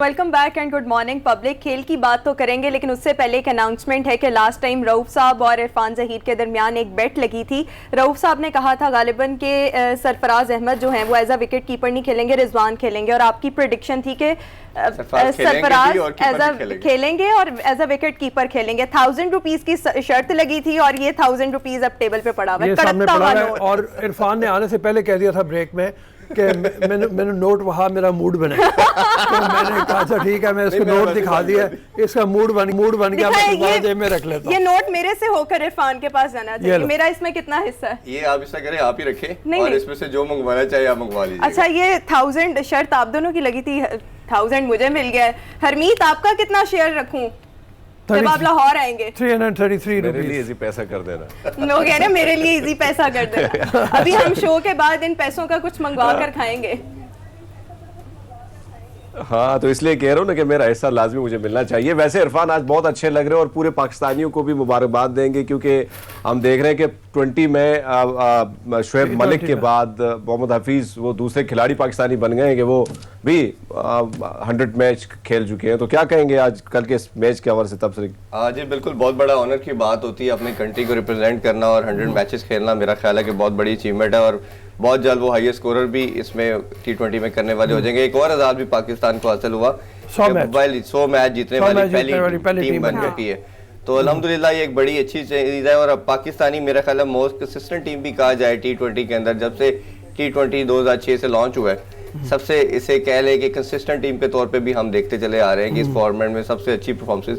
Welcome back and good morning public. खेल की बात तो करेंगे लेकिन उससे पहले एक अनाउंसमेंट है कि लास्ट टाइम रऊफ साहब और इरफान जहीर के दरमियान एक बेट लगी थी। रऊफ साहब ने कहा था गालिबन के सरफराज अहमद जो हैं वो एज अ विकेट कीपर नहीं खेलेंगे, रिजवान खेलेंगे, और आपकी प्रेडिक्शन थी कि सरफराज एज अ खेलेंगे और एज अ विकेट कीपर खेलेंगे। 1000 रुपीज की शर्त लगी थी और ये 1000 रुपीज अब टेबल पे पड़ा हुआ है। और इरफान ने आने से पहले कह दिया था ब्रेक में कि मैंने नोट वहाँ मेरा मूड बना तो मैंने कहा था ठीक है, मैं इसको नोट दिखा दिया, इसका मूड बन गया, मैं जेब में रख लेता हूँ। ये नोट मेरे से होकर इरफान के पास जाना चाहिए, मेरा इसमें कितना हिस्सा है? ये आप ऐसा करें, आप ही रखें और इसमें से जो मंगवाना चाहिए आप मंगवा लीजिए। अच्छा, ये 1000 शर्त आप दोनों की लगी थी, 1000 मुझे मिल गया है। हरमीत, आपका कितना शेयर रखूं जब आप लाहौर आएंगे? 333 मेरे लिए इजी पैसा कर देना। लोग कह रहे मेरे लिए इजी पैसा कर देना। अभी हम शो के बाद इन पैसों का कुछ मंगवा कर खाएंगे। हाँ, तो इसलिए कह रहा हूँ ना कि मेरा हिस्सा लाजमी मुझे मिलना चाहिए। वैसे इरफान आज बहुत अच्छे लग रहे हैं और पूरे पाकिस्तानियों को भी मुबारकबाद देंगे, क्योंकि हम देख रहे हैं कि 20 में शुएब मलिक के बाद मोहम्मद हफीज वो दूसरे खिलाड़ी पाकिस्तानी बन गए हैं कि वो भी 100 मैच खेल चुके हैं। तो क्या कहेंगे आज कल के इस मैच के हवाले से तबसरे? जी बिल्कुल, बहुत बड़ा ऑनर की बात होती है अपनी कंट्री को रिप्रेजेंट करना और 100 मैचेस खेलना। मेरा ख्याल है कि बहुत बड़ी अचीवमेंट है और बहुत जल्द वो हाईएस्ट स्कोरर भी इसमें T20 में करने वाले हो जाएंगे। एक और आजाद भी पाकिस्तान को हासिल हुआ, 100 मैच जीतने वाली पहली टीम बन चुकी है। तो अल्हम्दुलिल्लाह ये एक बड़ी अच्छी चीज़ है। और अब पाकिस्तानी मेरा ख्याल है मोस्ट कंसिस्टेंट टीम भी कहा जाए T20 के अंदर, जब से T20 2006 से लॉन्च हुआ है, सबसे इसे कह ले कि कंसिस्टेंट टीम के तौर पे भी हम देखते चले आ रहे हैं कि इस फॉर्मेट में सबसे अच्छी परफॉर्मेंस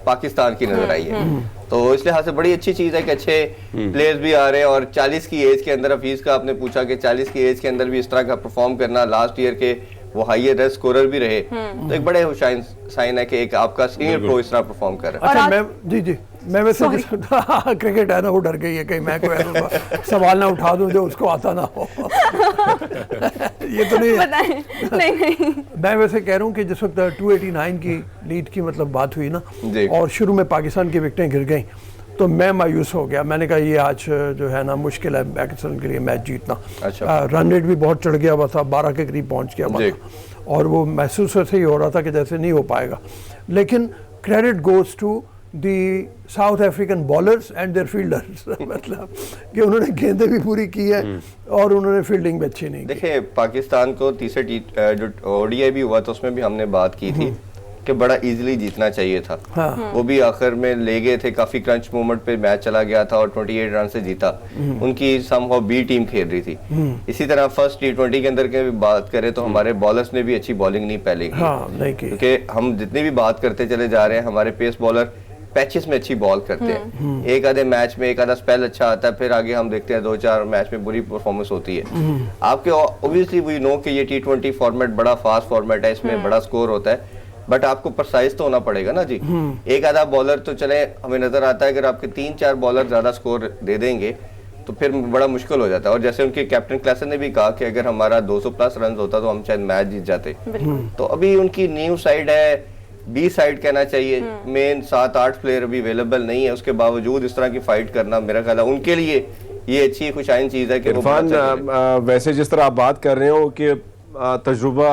पाकिस्तान की नजर आई है। तो इस लिहाज से बड़ी अच्छी चीज है कि अच्छे प्लेयर्स भी आ रहे हैं। और 40 की एज के अंदर, हफीज का आपने पूछा कि 40 की एज के अंदर भी इस तरह का परफॉर्म करना, लास्ट ईयर के वो हाईएस्ट स्कोरर भी रहे, तो एक बड़े साइन है कि एक आपका सीनियर प्रो इस तरह परफॉर्म कर रहा है। अच्छा, मैं वैसे क्रिकेट है ना, वो डर गई है कहीं मैं कोई सवाल ना उठा दूं जो उसको आता ना हो। ये तो नहीं। मैं वैसे कह रहा हूँ कि जिस वक्त 289 की लीड की मतलब बात हुई ना, और शुरू में पाकिस्तान की विकेटें गिर गई, तो मैं मायूस हो गया। मैंने कहा ये आज जो है ना मुश्किल है पाकिस्तान के लिए मैच जीतना। अच्छा। रन रेट भी बहुत चढ़ गया हुआ था, 12 के करीब पहुंच गया हुआ था, और वो महसूस ऐसे ही हो रहा था कि जैसे नहीं हो पाएगा। लेकिन credit goes to the South African bowlers and their fielders मतलब कि उन्होंने गेंदें भी पूरी की है और उन्होंने फील्डिंग भी अच्छी नहीं की। देखिए, पाकिस्तान को तीसरे जो ODI भी हुआ था उसमें भी हमने बात की थी कि बड़ा इजीली जीतना चाहिए था। हाँ। वो भी आखिर में ले गए थे, काफी क्रंच मोमेंट पे मैच चला गया था और 28 रन से जीता। उनकी समहाउ बी टीम खेल रही थी। इसी तरह फर्स्ट T20 के अंदर की बात करें तो हमारे बॉलर्स ने भी अच्छी बॉलिंग नहीं पहले की। हाँ, नहीं की। क्योंकि हम जितनी भी बात करते चले जा रहे हैं, हमारे पेस बॉलर पैचेस में अच्छी बॉल करते हैं। एक आधे मैच में एक आधा स्पेल अच्छा आता है, फिर आगे हम देखते हैं 2-4 मैच में बुरी परफॉर्मेंस होती है। आपके ऑब्वियसली वी नो कि ये T20 फॉर्मेट बड़ा फास्ट फॉर्मेट है, इसमें बड़ा स्कोर होता है, बट आपको प्रिसाइज तो होना पड़ेगा ना जी। एक आधा बॉलर तो चले, हमें नजर आता है अगर आपके 3-4 बॉलर ज्यादा स्कोर दे देंगे तो फिर बड़ा मुश्किल हो जाता है। और जैसे उनके कैप्टन क्लासन ने भी कहा कि अगर हमारा 200 प्लस रन होता तो हम शायद मैच जीत जाते। तो अभी उनकी न्यू साइड है, बी साइड कहना चाहिए, मेन 7-8 प्लेयर अभी अवेलेबल नहीं है, उसके बावजूद इस तरह की फाइट करना मेरा ख्याल है उनके लिए ये अच्छी खुशाइन चीज है कि इरफान, वैसे जिस तरह आप बात कर रहे हो कि तजुर्बा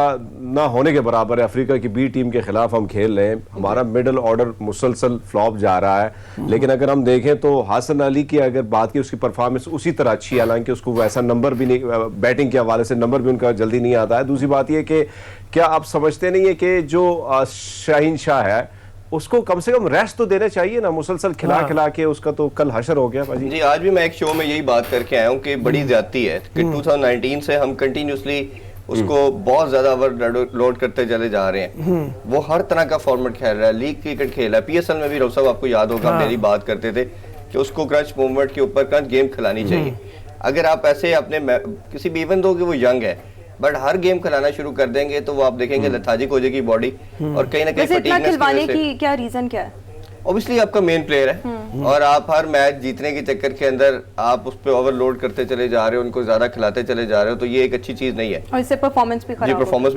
ना होने के बराबर है, अफ्रीका की बी टीम के खिलाफ हम खेल रहे हैं, हमारा मिडल ऑर्डर मुसलसल फ्लॉप जा रहा है। लेकिन अगर हम देखें तो हसन अली की अगर बात की, उसकी परफॉर्मेंस उसी तरह अच्छी है, हालांकि उसको वैसा नंबर भी नहीं, बैटिंग के हवाले से नंबर भी उनका जल्दी नहीं आता है। दूसरी बात यह कि क्या आप समझते नहीं है कि जो शाहीन शाह है उसको कम से कम रेस्ट तो देना चाहिए ना, मुसलसल खिला के उसका तो कल हशर हो गया भाजी। जी, आज भी मैं एक शो में यही बात करके आया हूँ कि बड़ी ज्यादती है कि 2019 से हम कंटिन्यूसली उसको बहुत ज्यादा ओवरलोड करते चले जा रहे हैं। वो हर तरह का फॉर्मेट खेल रहा है, लीग क्रिकेट खेल रहा है, PSL में भी रऊफ साहब आपको याद होगा मेरी बात करते थे कि उसको क्रंच मूवमेंट के ऊपर क्रंच गेम खिलानी चाहिए। अगर आप ऐसे अपने किसी भी, इवन दो कि वो यंग है, बट हर गेम खिलाना शुरू कर देंगे तो वो आप देखेंगे लेथार्जिक हो जाएगी बॉडी और कहीं ना कहीं फटीगनेस खिलवाने की क्या रीजन क्या है? ऑब्वियसली आपका मेन प्लेयर है और आप हर मैच जीतने के चक्कर के अंदर आप उस पर ओवरलोड करते चले जा रहे हो, उनको ज्यादा खिलाते चले जा रहे हो, तो ये एक अच्छी चीज नहीं है और इससे परफॉर्मेंस भी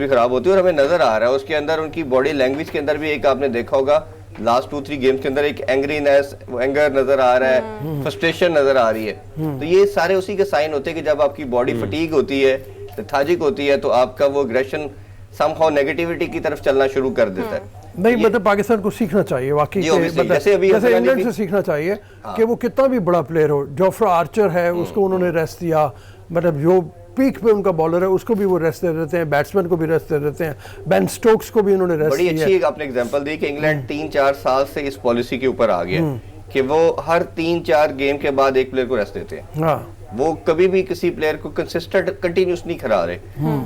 खराब होती है। और हमें नजर आ रहा है उसके अंदर, उनकी बॉडी लैंग्वेज के अंदर भी एक आपने देखा होगा लास्ट 2-3 गेम्स के अंदर एक एंग्रीनेस, एंगर नजर आ रहा है, फ्रस्ट्रेशन नजर आ रही है। तो ये सारे उसी के साइन होते हैं कि जब आपकी बॉडी फटीग होती है, लेथार्जिक होती है, तो आपका वो एग्रेशन समहाउ नेगेटिविटी की तरफ चलना शुरू कर देता है। नहीं मतलब पाकिस्तान को सीखना चाहिए वाकई जी, के, obviously, मतलब जैसे अभी जैसे अफगानी इंग्लैंड से सीखना चाहिए कि वो कितना भी बड़ा प्लेयर हो, जोफ्रा आर्चर है उसको उन्होंने रेस्ट दिया, मतलब जो पीक पे उनका बॉलर है उसको भी वो रेस्ट दे देते हैं, बैट्समैन को भी रेस्ट दे देते हैं, बेन स्टोक्स को भी उन्होंने रेस्ट बड़ी दिया। अच्छी आपने एग्जांपल दी कि इंग्लैंड 3-4 साल से इस पॉलिसी के ऊपर आ गया कि वो हर 3-4 गेम के बाद एक प्लेयर को रेस्ट देते हैं। हाँ वो कभी भी किसी प्लेयर को कंसिस्टेंट कंटिन्यूस नहीं खिला रहे,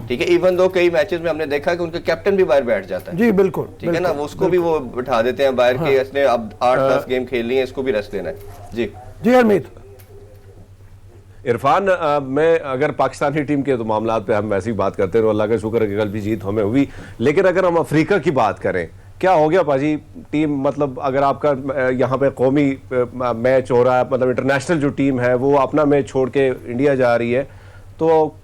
ठीक है। इवन दो कई मैचेस में हमने देखा कि उनका कैप्टन भी बाहर बैठ जाता है, जी बिल्कुल, ठीक है ना, वो उसको भी वो बिठा देते हैं बाहर के, इसने अब 8-10 गेम खेल लिए, इसको भी रेस्ट देना है। जी जी हरमीत। इरफान, मैं अगर पाकिस्तानी टीम के तो मामलात पे हम वैसे ही बात करते रहो, अल्लाह का शुक्र है कि कल भी जीत हमें हुई, लेकिन अगर हम अफ्रीका की बात करें, क्या हो गया पाजी टीम, मतलब अगर आपका यहाँ पे कौमी मैच हो रहा है, मतलब इंटरनेशनल जो टीम है वो अपना मैच छोड़ के इंडिया जा रही है, तो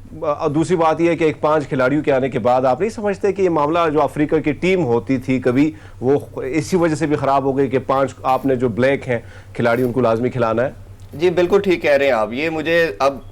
दूसरी बात यह है कि एक 5 खिलाड़ियों के आने के बाद आप नहीं समझते कि ये मामला जो अफ्रीका की टीम होती थी कभी वो इसी वजह से भी खराब हो गई कि 5 आपने जो ब्लैक हैं खिलाड़ी उनको लाजमी खिलाना है? जी बिल्कुल ठीक कह रहे हैं आप। ये मुझे अब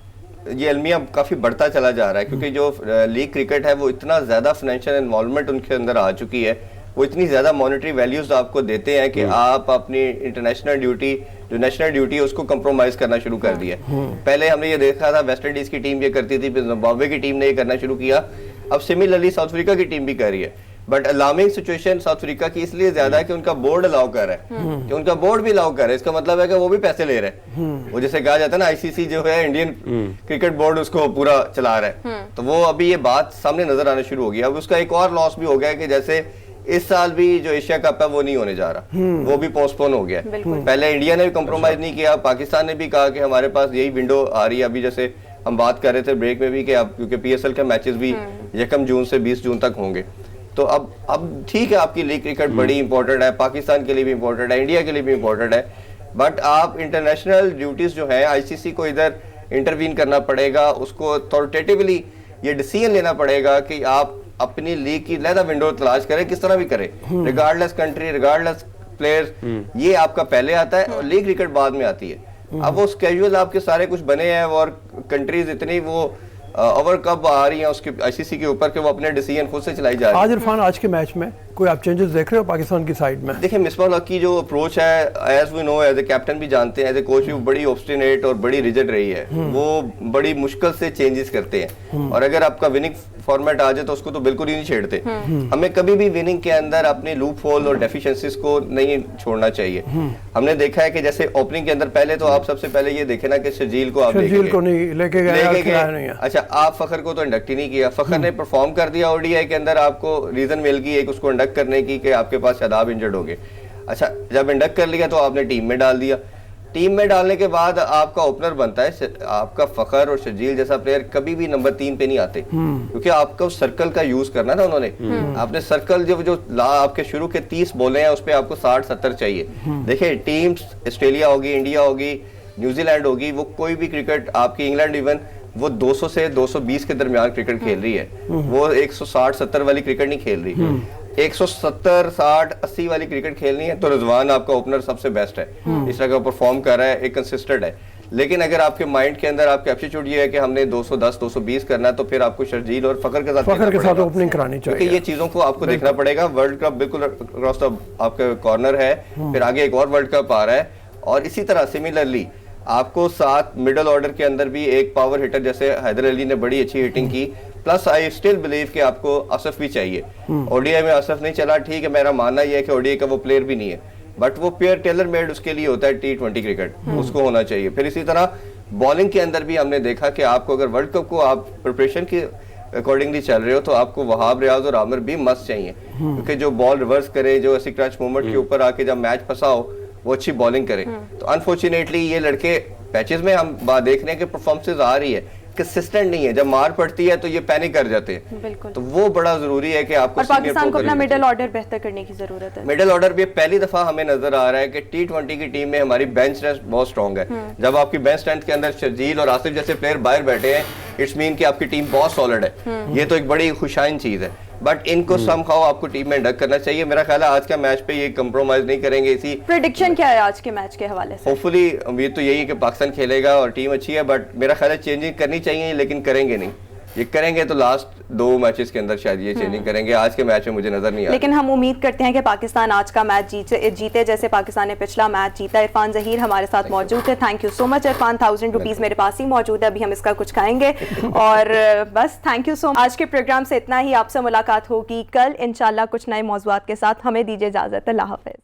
ये अलमिया काफी बढ़ता चला जा रहा है, क्योंकि जो लीग क्रिकेट है वो इतना ज्यादा फाइनेंशियल इन्वॉल्वमेंट उनके अंदर आ चुकी है, वो इतनी ज्यादा मॉनेटरी वैल्यूज आपको देते हैं कि आप अपनी इंटरनेशनल ड्यूटी, जो नेशनल ड्यूटी है उसको कंप्रोमाइज करना शुरू कर दिया। पहले हमने ये देखा था वेस्ट इंडीज की टीम ये करती थी, फिर जिम्बाब्वे की टीम ने ये करना शुरू किया, अब सिमिलरली साउथ अफ्रीका की टीम भी कर रही है। But alarming situation south Africa की इसलिए ज्यादा है कि उनका बोर्ड अलाउ कर रहा है, कि उनका बोर्ड भी अलाउ कर रहा है, इसका मतलब है कि वो भी पैसे ले रहे हैं। वो जैसे कहा जाता है ना, आईसीसी जो है इंडियन क्रिकेट बोर्ड उसको पूरा चला रहा है, तो वो अभी ये बात सामने नजर आना शुरू हो गई। अब उसका एक और लॉस भी हो गया है कि जैसे इस साल भी जो एशिया कप है वो नहीं होने जा रहा, वो भी पोस्टपोन हो गया। पहले इंडिया ने भी कॉम्प्रोमाइज नहीं किया, पाकिस्तान ने भी कहा कि हमारे पास यही विंडो आ रही है। अभी जैसे हम बात कर रहे थे ब्रेक में भी कि अब क्योंकि पीएसएल के मैचेस भी 1 जून से 20 जून तक होंगे, तो अब ठीक है, आपकी लीग क्रिकेट बड़ी इंपॉर्टेंट है, पाकिस्तान के लिए भी इंपॉर्टेंट है, इंडिया के लिए भी इंपॉर्टेंट है, बट आप इंटरनेशनल ड्यूटीज जो है आईसीसी को इधर इंटरवीन करना पड़ेगा, उसको अथॉरिटेटिवली ये डिसीजन लेना पड़ेगा कि आप अपनी लीग की लहदा विंडो तलाश करें, किस तरह भी करें, रिगार्डलेस कंट्री, रिगार्डलेस प्लेयर्स, ये आपका पहले आता है और लीग क्रिकेट बाद में आती है। अब वो स्केड्यूल आपके सारे कुछ बने हैं और कंट्रीज इतनी वो ओवर कब आ रही है उसके आईसीसी के ऊपर कि वो अपने डिसीजन खुद से चलाई जा रही है। आज इरफान आज के मैच में कोई आप चेंजेस देख रहे हो पाकिस्तान की साइड में? देखिए मिसबाह हक की जो अप्रोच है, as we know, as a captain भी जानते हैं, एज ए कोच भी बड़ी ऑब्स्टिनेट और बड़ी रिजिड रही है, वो बड़ी मुश्किल से चेंजेस करते हैं, और अगर आपका विनिंग फॉर्मेट आ जाए तो उसको तो बिल्कुल ही नहीं छेड़ते। हमें कभी भी विनिंग के अंदर अपने लूप होल और डेफिशिएंसीज को नहीं छोड़ना चाहिए। हमने देखा है कि जैसे ओपनिंग के अंदर पहले तो आप सबसे पहले ये देखे ना कि शर्जील को आप नहीं लेके गए। अच्छा, आप फखर को तो इंडक्ट ही नहीं किया, फखर ने परफॉर्म कर दिया ओडीआई के अंदर, आपको रीजन मिल गई एक उसको इंडक्ट करने की कि आपके पास शादाब इंजर्ड हो गए। अच्छा, जब इंडक्ट कर लिया तो आपने टीम में डाल दिया, टीम में डालने के बाद आपका ओपनर बनता है आपका फखर, और शर्जील जैसा प्लेयर कभी भी नंबर 3 पे नहीं आते, क्योंकि आपको सर्कल का यूज करना था उन्होंने। आपने सर्कल जो आपके शुरू के 30 बॉलें हैं उस पर आपको 60-70 चाहिए। देखिए टीम्स ऑस्ट्रेलिया होगी, इंडिया होगी, न्यूजीलैंड होगी, वो कोई भी क्रिकेट, आपकी इंग्लैंड इवन वो 200 से 220 के दरमियान क्रिकेट खेल रही है, वो 160-70 वाली क्रिकेट नहीं खेल रही। 170, 60, 80 वाली क्रिकेट खेलनी है तो रिजवान आपका ओपनर सबसे बेस्ट है, इस तरह का परफॉर्म कर रहा है, एक कंसिस्टेंट है। लेकिन अगर आपके माइंड के अंदर आपके एप्टीट्यूड ये है कि हमने 210, 220 करना है, तो फिर आपको शर्जील और फखर के साथ ओपनिंग करानी चाहिए, क्योंकि ये चीजों को आपको देखना पड़ेगा। वर्ल्ड कप बिल्कुल अक्रॉस द आपके कॉर्नर है, फिर आगे एक और वर्ल्ड कप आ रहा है, और इसी तरह सिमिलरली आपको 7 मिडिल ऑर्डर के अंदर भी एक पावर हिटर जैसे हैदर अली ने बड़ी अच्छी हिटिंग की, प्लस आई स्टिल बिलीव कि आपको असफ भी चाहिए। ओडीआई में असफ नहीं चला, ठीक है, मेरा मानना यह है कि ओडीआई का वो प्लेयर भी नहीं है, बट वो प्लेयर टेलर मेड उसके लिए होता है T20 क्रिकेट, उसको होना चाहिए। फिर इसी तरह बॉलिंग के अंदर भी हमने देखा कि आपको अगर वर्ल्ड कप को आप प्रिपरेशन के अकॉर्डिंगली चल रहे हो तो आपको वहाब रियाज और आमिर भी मस्त चाहिए, क्योंकि जो बॉल रिवर्स करे, जो ऐसी क्रच मूवमेंट के ऊपर आके जब मैच फंसाओ वो अच्छी बॉलिंग करें। तो अनफॉर्चुनेटली ये लड़के मैचेस में हम देख रहे हैं कि परफॉर्मेंस आ रही है, कंसिस्टेंट नहीं है, जब मार पड़ती है तो ये पैनिक कर जाते हैं। तो वो बड़ा जरूरी है कि आपको, और पाकिस्तान को अपना मिडिल ऑर्डर बेहतर करने की जरूरत है। मिडिल ऑर्डर भी पहली दफा हमें नजर आ रहा है कि T20 की टीम में हमारी बेंच स्ट्रेंथ बहुत स्ट्रॉन्ग है। जब आपकी बेंच स्ट्रेंथ के अंदर शर्जील और आसिफ जैसे प्लेयर बाहर बैठे हैं, इट्स मीन कि आपकी टीम बहुत सॉलिड है, ये तो एक बड़ी खुशाइन चीज है। बट इनको समहाउ आपको टीम में इंडक्ट करना चाहिए। मेरा ख्याल है आज का मैच पे ये कंप्रोमाइज नहीं करेंगे। इसी प्रेडिक्शन क्या है आज के मैच के हवाले से? होपफुली उम्मीद तो यही है कि पाकिस्तान खेलेगा और टीम अच्छी है, बट मेरा ख्याल है चेंजिंग करनी चाहिए, लेकिन करेंगे नहीं। ये करेंगे तो लास्ट 2 मैचेस के अंदर शायद ये चेंजिंग करेंगे। आज के मैच में मुझे नजर नहीं आ लेकिन हम उम्मीद करते हैं कि पाकिस्तान आज का मैच जीते जैसे पाकिस्तान ने पिछला मैच जीता। इरफान ज़हीर हमारे साथ मौजूद है। Thank you so much Irfan. 1000 rupees मेरे पास ही मौजूद है, अभी हम इसका कुछ खाएंगे। और बस थैंक यू सो मच। आज के प्रोग्राम से इतना ही। आपसे मुलाकात होगी कल इंशाल्लाह कुछ नए मौज़ूआत के साथ। हमें दीजिए इजाज़त। अल्लाह हाफ़िज़।